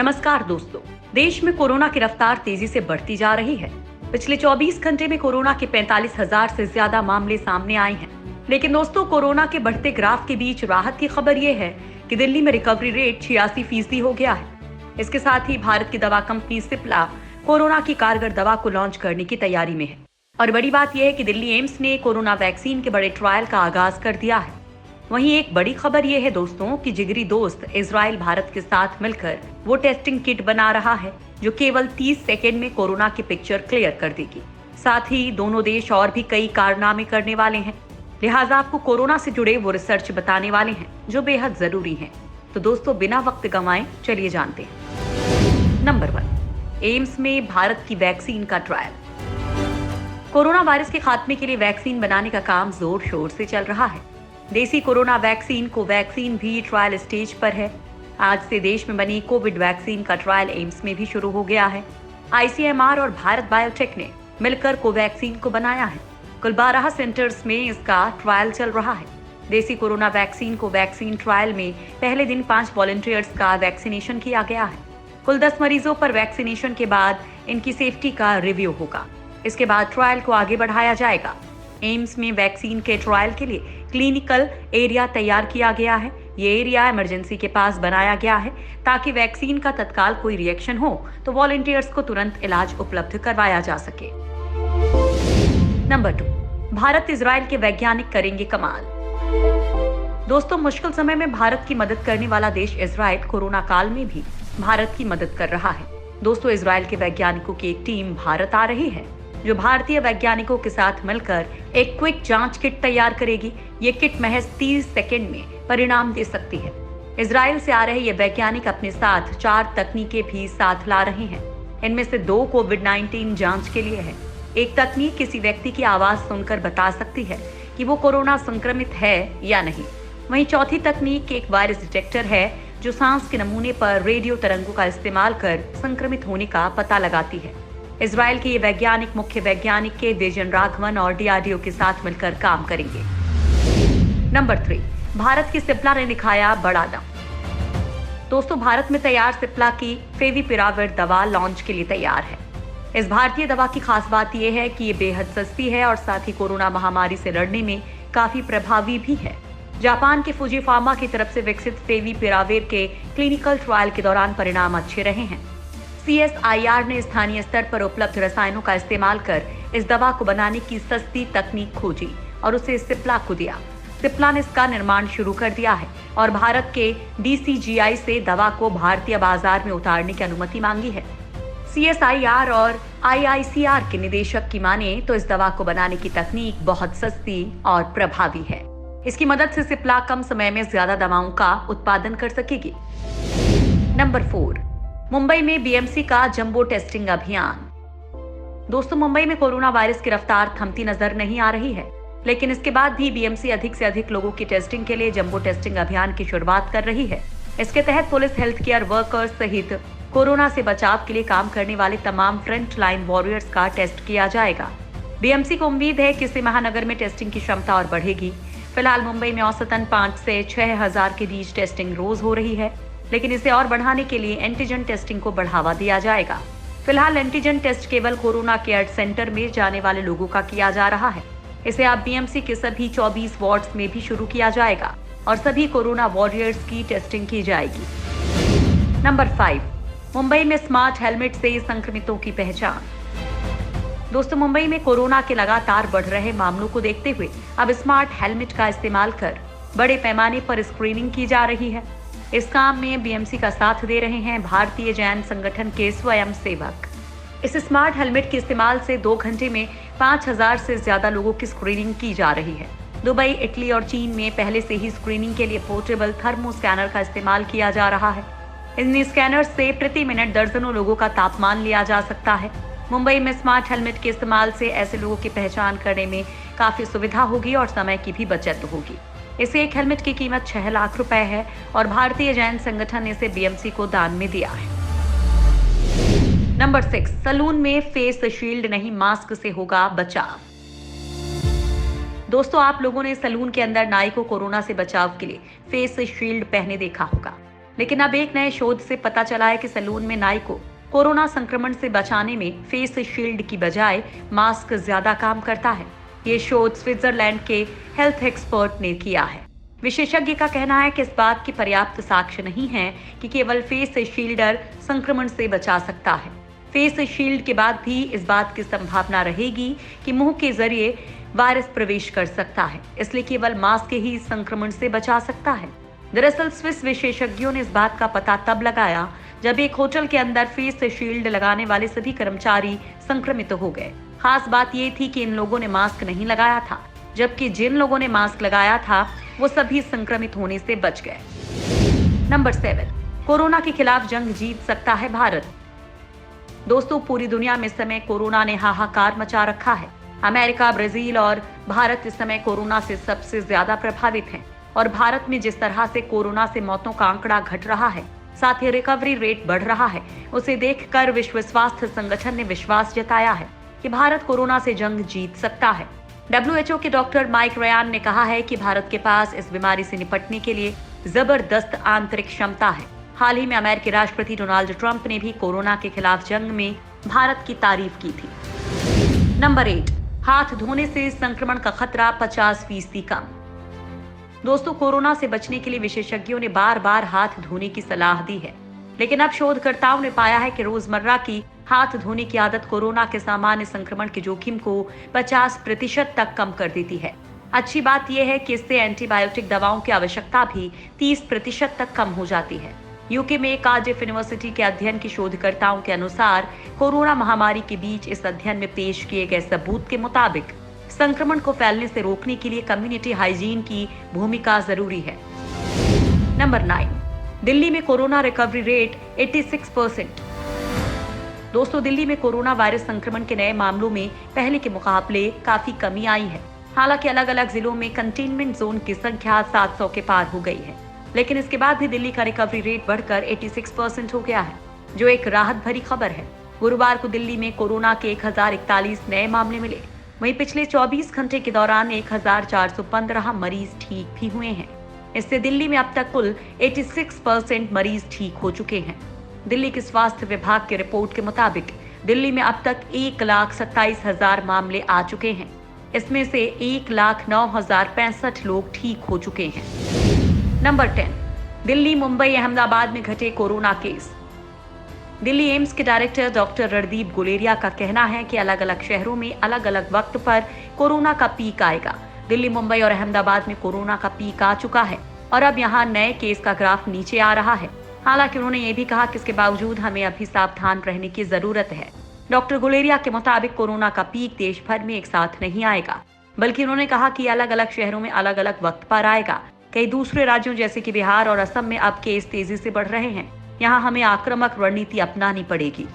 नमस्कार दोस्तों। देश में कोरोना की रफ्तार तेजी से बढ़ती जा रही है। पिछले 24 घंटे में कोरोना के 45,000 से ज्यादा मामले सामने आए हैं। लेकिन दोस्तों, कोरोना के बढ़ते ग्राफ के बीच राहत की खबर ये है कि दिल्ली में रिकवरी रेट 86% हो गया है। इसके साथ ही भारत की दवा कंपनी सिप्ला कोरोना की कारगर दवा को लॉन्च करने की तैयारी में है। और बड़ी बात यह है कि दिल्ली एम्स ने कोरोना वैक्सीन के बड़े ट्रायल का आगाज कर दिया है। वहीं एक बड़ी खबर यह है दोस्तों कि जिगरी दोस्त इजराइल भारत के साथ मिलकर वो टेस्टिंग किट बना रहा है जो केवल 30 सेकेंड में कोरोना की पिक्चर क्लियर कर देगी। साथ ही दोनों देश और भी कई कारनामे करने वाले हैं, लिहाजा आपको कोरोना से जुड़े वो रिसर्च बताने वाले हैं जो बेहद जरूरी हैं। तो दोस्तों, बिना वक्त गंवाए चलिए जानते हैं। नंबर 1, एम्स में भारत की वैक्सीन का ट्रायल। कोरोना वायरस के खात्मे के लिए वैक्सीन बनाने का काम जोर शोर से चल रहा है। देसी कोरोना वैक्सीन कोवैक्सीन भी ट्रायल स्टेज पर है। आज से देश में बनी कोविड वैक्सीन का ट्रायल एम्स में भी शुरू हो गया है। आईसीएमआर और भारत बायोटेक ने मिलकर कोवैक्सीन को बनाया है। कुल 12 सेंटर्स में इसका ट्रायल चल रहा है। देसी कोरोना वैक्सीन कोवैक्सीन ट्रायल में पहले दिन 5 वॉलंटियर्स का वैक्सीनेशन किया गया है। कुल 10 मरीजों पर वैक्सीनेशन के बाद इनकी सेफ्टी का रिव्यू होगा। इसके बाद ट्रायल को आगे बढ़ाया जाएगा। एम्स में वैक्सीन के ट्रायल के लिए क्लिनिकल एरिया तैयार किया गया है। ये एरिया इमरजेंसी के पास बनाया गया है ताकि वैक्सीन का तत्काल कोई रिएक्शन हो तो वॉलंटियर्स को तुरंत इलाज उपलब्ध करवाया जा सके। नंबर 2, भारत इजराइल के वैज्ञानिक करेंगे कमाल। दोस्तों, मुश्किल समय में भारत की मदद करने वाला देश इजराइल कोरोना काल में भी भारत की मदद कर रहा है। दोस्तों, इजराइल के वैज्ञानिकों की एक टीम भारत आ रही है जो भारतीय वैज्ञानिकों के साथ मिलकर एक क्विक जांच किट तैयार करेगी। ये किट महज 30 सेकंड में परिणाम दे सकती है। इजराइल से आ रहे ये वैज्ञानिक अपने साथ 4 तकनीकें भी साथ ला रहे हैं। इनमें से 2 कोविड-19 जांच के लिए है। एक तकनीक किसी व्यक्ति की आवाज सुनकर बता सकती है कि वो कोरोना संक्रमित है या नहीं। वहीं चौथी तकनीक एक वायरस डिटेक्टर है जो सांस के नमूने पर रेडियो तरंगों का इस्तेमाल कर संक्रमित होने का पता लगाती है। इजराइल के ये वैज्ञानिक मुख्य वैज्ञानिक के विजन राघवन और डीआरडीओ के साथ मिलकर काम करेंगे। नंबर 3, भारत की सिप्ला ने दिखाया बड़ा दम। दोस्तों, भारत में तैयार सिप्ला की फेविपिराविर दवा लॉन्च के लिए तैयार है। इस भारतीय दवा की खास बात यह है कि ये बेहद सस्ती है और साथ ही कोरोना महामारी से लड़ने में काफी प्रभावी भी है। जापान के फुजी फार्मा की तरफ से विकसित फेविपिराविर के क्लिनिकल ट्रायल के दौरान परिणाम अच्छे रहे हैं। CSIR ने स्थानीय स्तर पर उपलब्ध रसायनों का इस्तेमाल कर इस दवा को बनाने की सस्ती तकनीक खोजी और उसे सिप्ला को दिया। सिप्ला ने इसका निर्माण शुरू कर दिया है और भारत के DCGI से दवा को भारतीय बाजार में उतारने की अनुमति मांगी है। CSIR और IICR के निदेशक की माने तो इस दवा को बनाने की तकनीक बहुत सस्ती और प्रभावी है। इसकी मदद से सिप्ला कम समय में ज्यादा दवाओं का उत्पादन कर सकेगी। नंबर 4, मुंबई में BMC का जंबो टेस्टिंग अभियान। दोस्तों, मुंबई में कोरोना वायरस की रफ्तार थमती नजर नहीं आ रही है, लेकिन इसके बाद भी BMC अधिक से अधिक लोगों की टेस्टिंग के लिए जंबो टेस्टिंग अभियान की शुरुआत कर रही है। इसके तहत पुलिस, हेल्थ केयर वर्कर्स सहित कोरोना से बचाव के लिए काम करने वाले तमाम फ्रंट लाइन वॉरियर्स का टेस्ट किया जाएगा। BMC को उम्मीद है कि इससे महानगर में टेस्टिंग की क्षमता और बढ़ेगी। फिलहाल मुंबई में औसतन 5 से 6 हजार के बीच टेस्टिंग रोज हो रही है, लेकिन इसे और बढ़ाने के लिए एंटीजन टेस्टिंग को बढ़ावा दिया जाएगा। फिलहाल एंटीजन टेस्ट केवल कोरोना केयर सेंटर में जाने वाले लोगों का किया जा रहा है। इसे अब BMC के सभी 24 वार्ड्स में भी शुरू किया जाएगा और सभी कोरोना वॉरियर्स की टेस्टिंग की जाएगी। नंबर 5, मुंबई में स्मार्ट हेलमेट से संक्रमितों की पहचान। दोस्तों, मुंबई में कोरोना के लगातार बढ़ रहे मामलों को देखते हुए अब स्मार्ट हेलमेट का इस्तेमाल कर बड़े पैमाने पर स्क्रीनिंग की जा रही है। इस काम में BMC का साथ दे रहे हैं भारतीय जैन संगठन के स्वयं सेवक। इस स्मार्ट हेलमेट के इस्तेमाल से 2 घंटे में 5000 से ज्यादा लोगों की स्क्रीनिंग की जा रही है। दुबई, इटली और चीन में पहले से ही स्क्रीनिंग के लिए पोर्टेबल थर्मो स्कैनर का इस्तेमाल किया जा रहा है। इन स्कैनर से प्रति मिनट दर्जनों लोगों का तापमान लिया जा सकता है। मुंबई में स्मार्ट हेलमेट के इस्तेमाल से ऐसे लोगों की पहचान करने में काफी सुविधा होगी और समय की भी बचत होगी। इस एक हेलमेट की कीमत 6 लाख रुपए है और भारतीय जैन संगठन ने इसे BMC को दान में दिया है। नंबर 6, सलून में फेस शील्ड नहीं मास्क से होगा बचाव। दोस्तों, आप लोगों ने सलून के अंदर नाई को कोरोना से बचाव के लिए फेस शील्ड पहने देखा होगा। लेकिन अब एक नए शोध से पता चला है कि सैलून में नाई को कोरोना संक्रमण से बचाने में फेस शील्ड की बजाय मास्क ज्यादा काम करता है। ये शोध स्विट्जरलैंड के हेल्थ एक्सपर्ट ने किया है। विशेषज्ञ का कहना है कि इस बात की पर्याप्त साक्ष्य नहीं है कि केवल फेस शील्डर संक्रमण से बचा सकता है। फेस शील्ड के बाद भी इस बात की संभावना रहेगी कि मुंह के जरिए वायरस प्रवेश कर सकता है, इसलिए केवल मास्क ही संक्रमण से बचा सकता है। दरअसल स्विस विशेषज्ञों ने इस बात का पता तब लगाया जब एक होटल के अंदर फेस शील्ड लगाने वाले सभी कर्मचारी संक्रमित हो गए। खास बात ये थी कि इन लोगों ने मास्क नहीं लगाया था, जबकि जिन लोगों ने मास्क लगाया था वो सभी संक्रमित होने से बच गए। नंबर 7, कोरोना के खिलाफ जंग जीत सकता है भारत। दोस्तों, पूरी दुनिया में इस समय कोरोना ने हाहाकार मचा रखा है। अमेरिका, ब्राजील और भारत इस समय कोरोना से सबसे ज्यादा प्रभावित हैं और भारत में जिस तरह से कोरोना से मौतों का आंकड़ा घट रहा है, साथ ही रिकवरी रेट बढ़ रहा है, उसे देखकर विश्व स्वास्थ्य संगठन ने विश्वास जताया है कि भारत कोरोना से जंग जीत सकता है। WHO के डॉक्टर माइक रयान ने कहा है कि भारत के पास इस बीमारी से निपटने के लिए जबरदस्त आंतरिक क्षमता है। हाल ही में अमेरिकी राष्ट्रपति डोनाल्ड ट्रंप ने भी कोरोना के खिलाफ जंग में भारत की तारीफ की थी। नंबर 8, हाथ धोने से संक्रमण का खतरा 50% कम। दोस्तों, कोरोना से बचने के लिए विशेषज्ञों ने बार बार हाथ धोने की सलाह दी है, लेकिन अब शोधकर्ताओं ने पाया है कि रोजमर्रा की हाथ धोने की आदत कोरोना के सामान्य संक्रमण के जोखिम को 50% तक कम कर देती है। अच्छी बात यह है कि इससे एंटीबायोटिक दवाओं की आवश्यकता भी 30% तक कम हो जाती है। यूके में कार्डिफ यूनिवर्सिटी के अध्ययन के शोधकर्ताओं के अनुसार कोरोना महामारी के बीच इस अध्ययन में पेश किए गए सबूत के मुताबिक संक्रमण को फैलने से रोकने के लिए कम्युनिटी हाइजीन की भूमिका जरूरी है। नंबर 9, दिल्ली में कोरोना रिकवरी रेट 86%। दोस्तों, दिल्ली में कोरोना वायरस संक्रमण के नए मामलों में पहले के मुकाबले काफी कमी आई है। हालांकि अलग अलग जिलों में कंटेनमेंट जोन की संख्या 700 के पार हो गई है, लेकिन इसके बाद भी दिल्ली का रिकवरी रेट बढ़कर 86% हो गया है, जो एक राहत भरी खबर है। गुरुवार को दिल्ली में कोरोना के 1041 नए मामले मिले। वहीं पिछले 24 घंटे के दौरान 1415 मरीज ठीक भी हुए हैं। इससे दिल्ली में अब तक कुल 86% मरीज ठीक हो चुके हैं। दिल्ली के स्वास्थ्य विभाग की रिपोर्ट के मुताबिक दिल्ली में अब तक 1,27,000 मामले आ चुके हैं। इसमें से 1,09,065 लोग ठीक हो चुके हैं। नंबर 10, दिल्ली, मुंबई, अहमदाबाद में घटे कोरोना केस। दिल्ली एम्स के डायरेक्टर डॉक्टर रणदीप गुलेरिया का कहना है कि अलग अलग शहरों में अलग अलग वक्त पर कोरोना का पीक आएगा। दिल्ली, मुंबई और अहमदाबाद में कोरोना का पीक आ चुका है और अब यहाँ नए केस का ग्राफ नीचे आ रहा है। हालांकि उन्होंने ये भी कहा कि इसके बावजूद हमें अभी सावधान रहने की जरूरत है। डॉक्टर गुलेरिया के मुताबिक कोरोना का पीक देश भर में एक साथ नहीं आएगा, बल्कि उन्होंने कहा कि अलग अलग शहरों में अलग अलग वक्त पर आएगा। कई दूसरे राज्यों जैसे कि बिहार और असम में अब केस तेजी से बढ़ रहे हैं। यहाँ हमें आक्रामक रणनीति अपनानी पड़ेगी।